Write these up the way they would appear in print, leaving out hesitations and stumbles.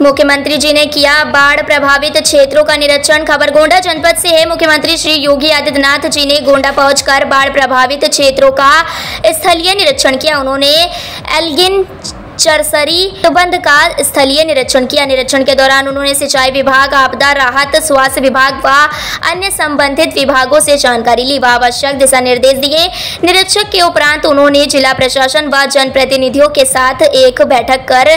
मुख्यमंत्री जी ने किया बाढ़ प्रभावित क्षेत्रों का निरीक्षण। खबर गोंडा जनपद से है। मुख्यमंत्री श्री योगी आदित्यनाथ जी ने गोंडा पहुंचकर बाढ़ प्रभावित क्षेत्रों का स्थलीय निरीक्षण किया। उन्होंने एल्गिन चरसरी तटबंध का स्थलीय निरीक्षण किया। निरीक्षण के दौरान उन्होंने सिंचाई विभाग, आपदा राहत, स्वास्थ्य विभाग व अन्य संबंधित विभागों से जानकारी ली व आवश्यक दिशा निर्देश दिए। निरीक्षक के उपरांत उन्होंने जिला प्रशासन व जनप्रतिनिधियों के साथ एक बैठक कर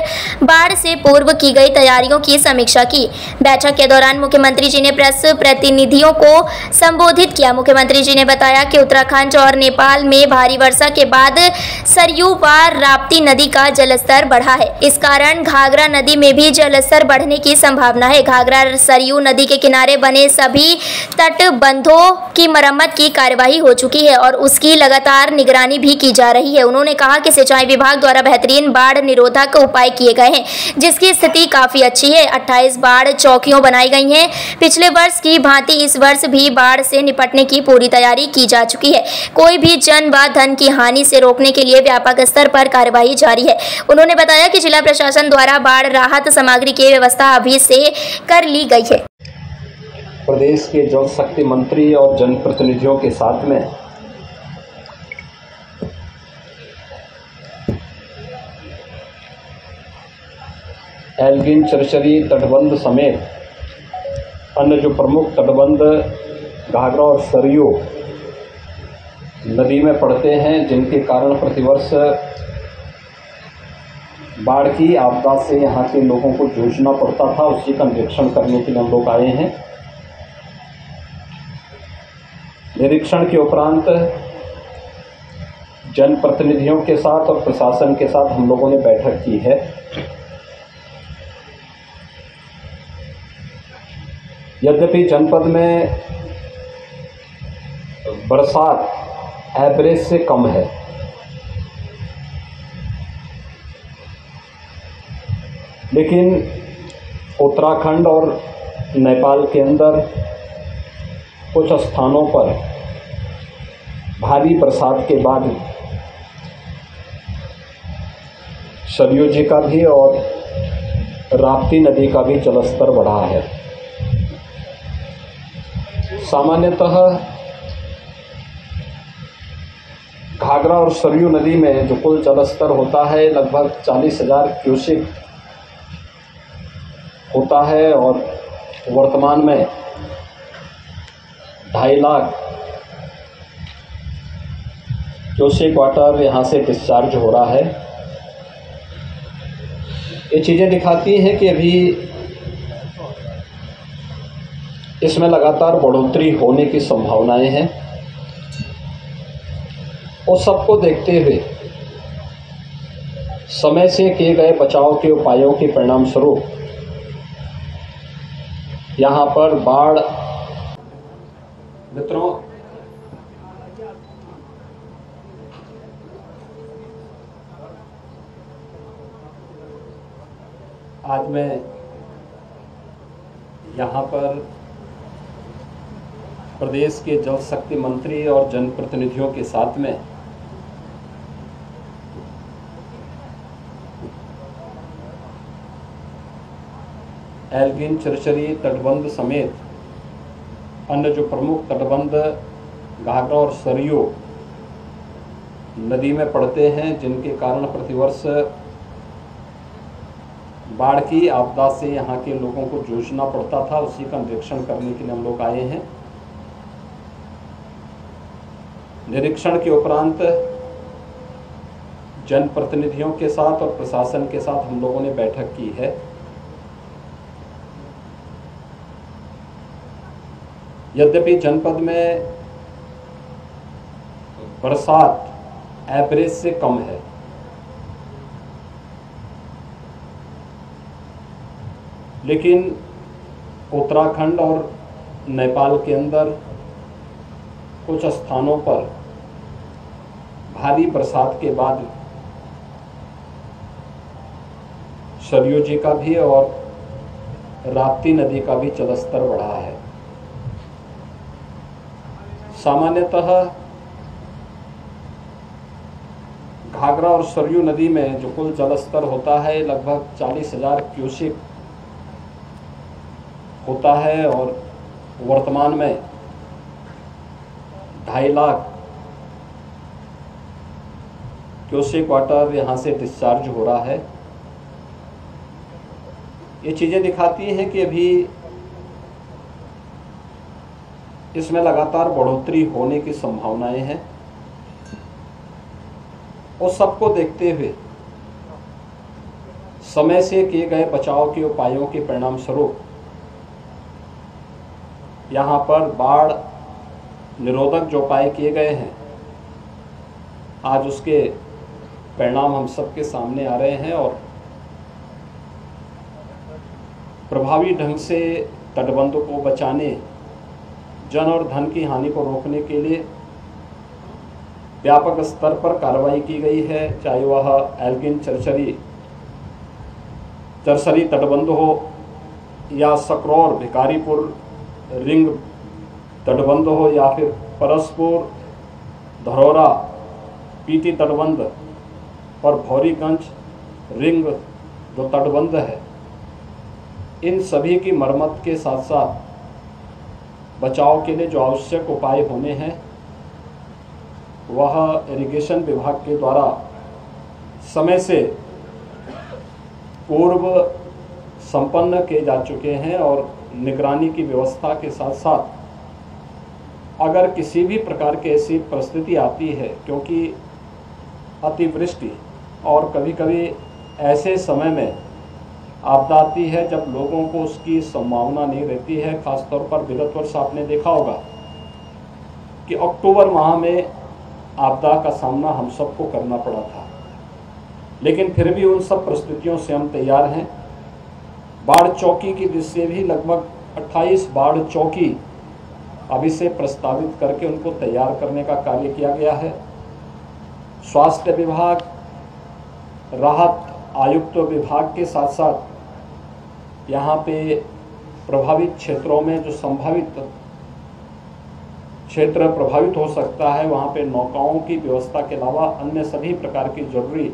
बाढ़ से पूर्व की गई तैयारियों की समीक्षा की। बैठक के दौरान मुख्यमंत्री जी ने प्रेस प्रतिनिधियों को संबोधित किया। मुख्यमंत्री जी ने बताया कि उत्तराखंड और नेपाल में भारी वर्षा के बाद सरयू व राप्ती नदी का जलस्तर बढ़ा है। इस कारण घाघरा नदी में भी जलस्तर बढ़ने की संभावना है। घाघरा सरयू नदी के किनारे बने सभी तटबंधों की मरम्मत की कार्यवाही हो चुकी है और उसकी लगातार निगरानी भी की जा रही है। उन्होंने कहा कि सिंचाई विभाग द्वारा बेहतरीन बाढ़ निरोधक उपाय किए गए हैं, जिसकी स्थिति काफी अच्छी है। 28 बाढ़ चौकियां बनाई गई हैं। पिछले वर्ष की भांति इस वर्ष भी बाढ़ से निपटने की पूरी तैयारी की जा चुकी है। कोई भी जन व धन की हानि से रोकने के लिए व्यापक स्तर पर कार्यवाही जारी है। उन्होंने बताया कि जिला प्रशासन द्वारा बाढ़ राहत सामग्री की व्यवस्था अभी से कर ली गई है। प्रदेश के जल शक्ति मंत्री और जनप्रतिनिधियों के साथ में एल्गिन चरसरी तटबंध समेत अन्य जो प्रमुख तटबंध घाघरा और सरयू नदी में पड़ते हैं, जिनके कारण प्रतिवर्ष बाढ़ की आपदा से यहाँ के लोगों को जूझना पड़ता था, उसी का निरीक्षण करने के लिए हम लोग आए हैं। निरीक्षण के उपरांत जनप्रतिनिधियों के साथ और प्रशासन के साथ हम लोगों ने बैठक की है। यद्यपि जनपद में बरसात एवरेज से कम है, लेकिन उत्तराखंड और नेपाल के अंदर कुछ स्थानों पर भारी बरसात के बाद सरयू जी का भी और राप्ती नदी का भी जलस्तर बढ़ा है। सामान्यतः घाघरा और सरयू नदी में जो कुल जलस्तर होता है लगभग 40,000 क्यूसेक होता है और वर्तमान में 2.5 लाख क्यूसेक वाटर यहाँ से डिस्चार्ज हो रहा है। ये चीज़ें दिखाती हैं कि अभी इसमें लगातार बढ़ोतरी होने की संभावनाएं हैं। उस सबको देखते हुए समय से किए गए बचाव के उपायों के परिणाम स्वरूप यहाँ पर बाढ़ मित्रों आज मैं यहाँ पर प्रदेश के जल शक्ति मंत्री और जनप्रतिनिधियों के साथ में एल्गिन चरसरी तटबंध समेत अन्य जो प्रमुख तटबंध घाघरा और सरयू नदी में पड़ते हैं, जिनके कारण प्रतिवर्ष बाढ़ की आपदा से यहाँ के लोगों को जूझना पड़ता था, उसी का निरीक्षण करने के लिए हम लोग आए हैं। निरीक्षण के उपरांत जनप्रतिनिधियों के साथ और प्रशासन के साथ हम लोगों ने बैठक की है। यद्यपि जनपद में बरसात एवरेज से कम है, लेकिन उत्तराखंड और नेपाल के अंदर कुछ स्थानों पर भारी बरसात के बाद सरयू जी का भी और राप्ती नदी का भी जलस्तर बढ़ा है। सामान्यतः घाघरा और सरयू नदी में जो कुल जलस्तर होता है लगभग 40,000 क्यूसेक होता है और वर्तमान में 2.5 लाख क्यूसेक वाटर यहाँ से डिस्चार्ज हो रहा है। ये चीज़ें दिखाती हैं कि अभी इसमें लगातार बढ़ोतरी होने की संभावनाएं हैं और सबको देखते हुए समय से किए गए बचाव के उपायों के परिणाम स्वरूप यहाँ पर बाढ़ निरोधक जो उपाय किए गए हैं, आज उसके परिणाम हम सबके सामने आ रहे हैं और प्रभावी ढंग से तटबंधों को बचाने, जन और धन की हानि को रोकने के लिए व्यापक स्तर पर कार्रवाई की गई है, चाहे वह एल्गिन चरसरी तटबंध हो या सकरौर भिकारीपुर रिंग तटबंध हो या फिर परसपुर धरौरा पीटी तटबंध और भौरीगंज रिंग जो तटबंध है, इन सभी की मरम्मत के साथ साथ बचाव के लिए जो आवश्यक उपाय होने हैं वह इरिगेशन विभाग के द्वारा समय से पूर्व संपन्न किए जा चुके हैं और निगरानी की व्यवस्था के साथ साथ अगर किसी भी प्रकार की ऐसी परिस्थिति आती है, क्योंकि अतिवृष्टि और कभी कभी ऐसे समय में आपदा आती है जब लोगों को उसकी संभावना नहीं रहती है। खासतौर पर विगत वर्ष आपने देखा होगा कि अक्टूबर माह में आपदा का सामना हम सबको करना पड़ा था, लेकिन फिर भी उन सब परिस्थितियों से हम तैयार हैं। बाढ़ चौकी की दृष्टि से भी लगभग 28 बाढ़ चौकी अभी से प्रस्तावित करके उनको तैयार करने का कार्य किया गया है। स्वास्थ्य विभाग, राहत आयुक्त विभाग के साथ साथ यहाँ पे प्रभावित क्षेत्रों में जो संभावित क्षेत्र प्रभावित हो सकता है, वहाँ पे नौकाओं की व्यवस्था के अलावा अन्य सभी प्रकार की जरूरी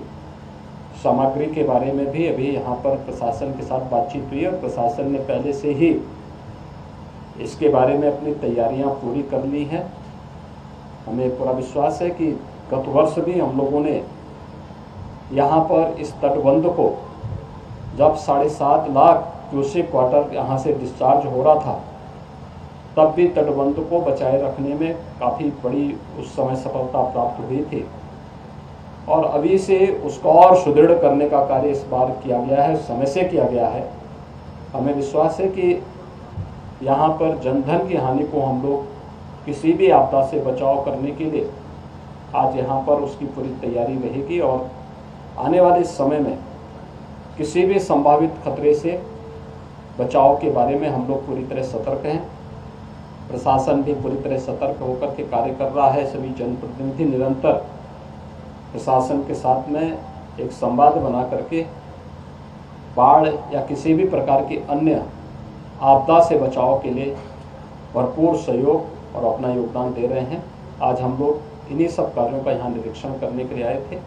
सामग्री के बारे में भी अभी यहाँ पर प्रशासन के साथ बातचीत हुई और प्रशासन ने पहले से ही इसके बारे में अपनी तैयारियां पूरी कर ली हैं। हमें पूरा विश्वास है कि गत वर्ष भी हम लोगों ने यहाँ पर इस तटबंध को जब 7.5 लाख क्यूसेक वाटर यहाँ से डिस्चार्ज हो रहा था, तब भी तटबंध को बचाए रखने में काफ़ी बड़ी उस समय सफलता प्राप्त हुई थी और अभी से उसको और सुदृढ़ करने का कार्य इस बार किया गया है, समय से किया गया है। हमें विश्वास है कि यहाँ पर जनधन की हानि को हम लोग किसी भी आपदा से बचाव करने के लिए आज यहाँ पर उसकी पूरी तैयारी रहेगी और आने वाले समय में किसी भी संभावित खतरे से बचाव के बारे में हम लोग पूरी तरह सतर्क हैं। प्रशासन भी पूरी तरह सतर्क होकर के कार्य कर रहा है। सभी जनप्रतिनिधि निरंतर प्रशासन के साथ में एक संवाद बना करके बाढ़ या किसी भी प्रकार की अन्य आपदा से बचाव के लिए भरपूर सहयोग और अपना योगदान दे रहे हैं। आज हम लोग इन्हीं सब कार्यों का यहाँ निरीक्षण करने के लिए आए थे।